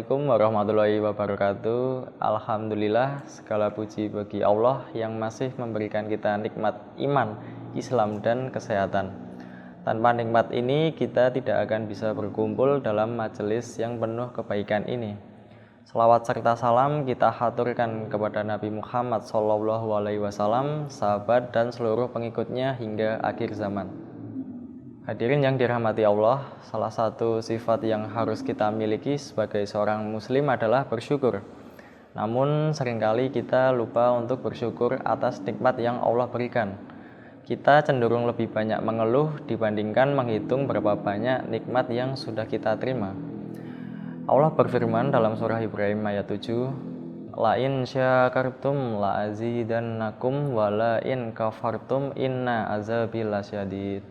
Assalamualaikum warahmatullahi wabarakatuh. Alhamdulillah, segala puji bagi Allah yang masih memberikan kita nikmat iman, Islam, dan kesehatan. Tanpa nikmat ini, kita tidak akan bisa berkumpul dalam majelis yang penuh kebaikan ini. Selawat serta salam kita haturkan kepada Nabi Muhammad SAW, sahabat dan seluruh pengikutnya hingga akhir zaman. Hadirin yang dirahmati Allah, salah satu sifat yang harus kita miliki sebagai seorang muslim adalah bersyukur. Namun seringkali kita lupa untuk bersyukur atas nikmat yang Allah berikan. Kita cenderung lebih banyak mengeluh dibandingkan menghitung berapa banyak nikmat yang sudah kita terima. Allah berfirman dalam surah Ibrahim ayat 7, La in syakartum la azidannakum wa la in kafartum inna azabi lasyadid.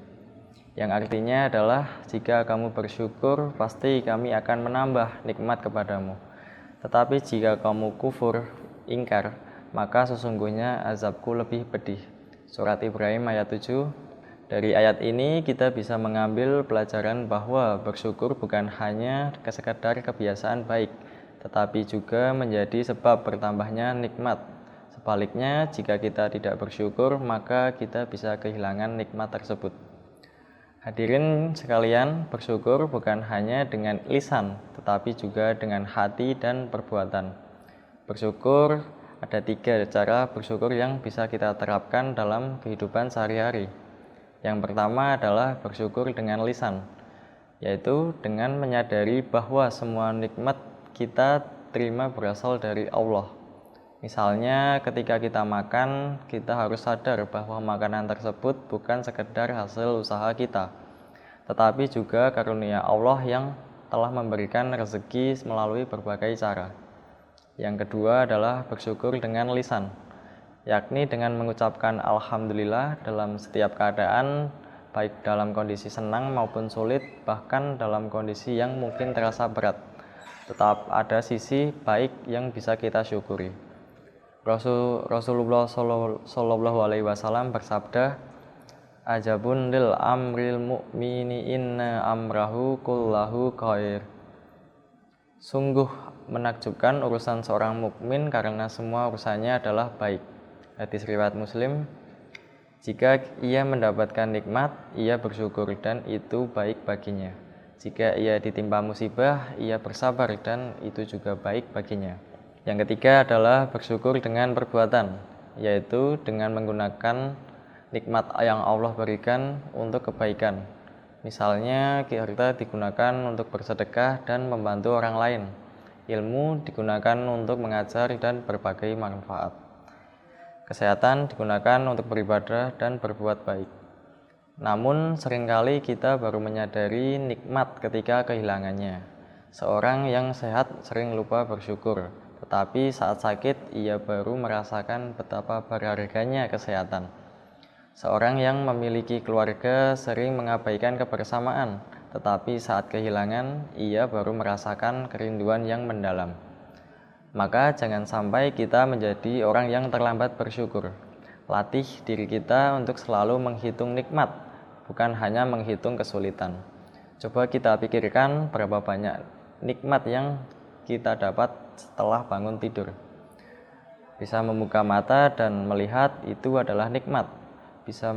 Yang artinya adalah jika kamu bersyukur pasti kami akan menambah nikmat kepadamu. Tetapi jika kamu kufur, ingkar, maka sesungguhnya azabku lebih pedih. Surat Ibrahim ayat 7. Dari ayat ini kita bisa mengambil pelajaran bahwa bersyukur bukan hanya sekedar kebiasaan baik, tetapi juga menjadi sebab bertambahnya nikmat. Sebaliknya, jika kita tidak bersyukur, maka kita bisa kehilangan nikmat tersebut. Hadirin sekalian, bersyukur bukan hanya dengan lisan, tetapi juga dengan hati dan perbuatan. Bersyukur ada 3 cara bersyukur yang bisa kita terapkan dalam kehidupan sehari-hari. Yang pertama adalah bersyukur dengan lisan, yaitu dengan menyadari bahwa semua nikmat kita terima berasal dari Allah. Misalnya ketika kita makan, kita harus sadar bahwa makanan tersebut bukan sekedar hasil usaha kita, tetapi juga karunia Allah yang telah memberikan rezeki melalui berbagai cara. Yang kedua adalah bersyukur dengan lisan, yakni dengan mengucapkan Alhamdulillah dalam setiap keadaan, baik dalam kondisi senang maupun sulit, bahkan dalam kondisi yang mungkin terasa berat. Tetap ada sisi baik yang bisa kita syukuri. Rasulullah SAW bersabda, Ajabun lil amril mu'mini inna amrahu kullahu khair. Sungguh menakjubkan urusan seorang mukmin karena semua urusannya adalah baik. Hadis riwayat Muslim. Jika ia mendapatkan nikmat, ia bersyukur dan itu baik baginya. Jika ia ditimpa musibah, ia bersabar dan itu juga baik baginya. Yang ketiga adalah bersyukur dengan perbuatan, yaitu dengan menggunakan nikmat yang Allah berikan untuk kebaikan. Misalnya kita digunakan untuk bersedekah dan membantu orang lain. Ilmu digunakan untuk mengajar dan berbagai manfaat. Kesehatan digunakan untuk beribadah dan berbuat baik. Namun seringkali kita baru menyadari nikmat ketika kehilangannya. Seorang yang sehat sering lupa bersyukur, tetapi saat sakit ia baru merasakan betapa berharganya kesehatan. Seorang yang memiliki keluarga sering mengabaikan kebersamaan, tetapi saat kehilangan ia baru merasakan kerinduan yang mendalam. Maka jangan sampai kita menjadi orang yang terlambat bersyukur. Latih diri kita untuk selalu menghitung nikmat, bukan hanya menghitung kesulitan. Coba kita pikirkan berapa banyak nikmat yang kita dapat setelah bangun tidur. Bisa membuka mata dan melihat itu adalah nikmat. Bisa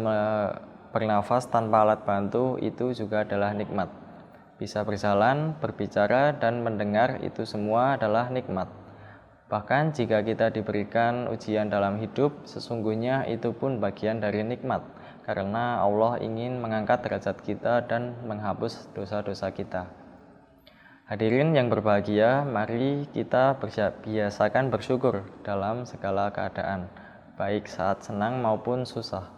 bernafas tanpa alat bantu itu juga adalah nikmat. Bisa berjalan, berbicara, dan mendengar itu semua adalah nikmat. Bahkan jika kita diberikan ujian dalam hidup, sesungguhnya itu pun bagian dari nikmat, karena Allah ingin mengangkat derajat kita dan menghapus dosa-dosa kita. Hadirin yang berbahagia, mari kita biasakan bersyukur dalam segala keadaan, baik saat senang maupun susah.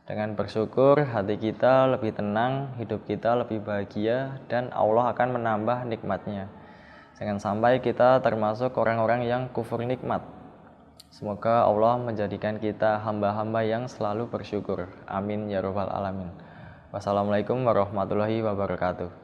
Dengan bersyukur, hati kita lebih tenang, hidup kita lebih bahagia, dan Allah akan menambah nikmatnya. Jangan sampai kita termasuk orang-orang yang kufur nikmat. Semoga Allah menjadikan kita hamba-hamba yang selalu bersyukur. Amin ya rabbal alamin. Wassalamualaikum warahmatullahi wabarakatuh.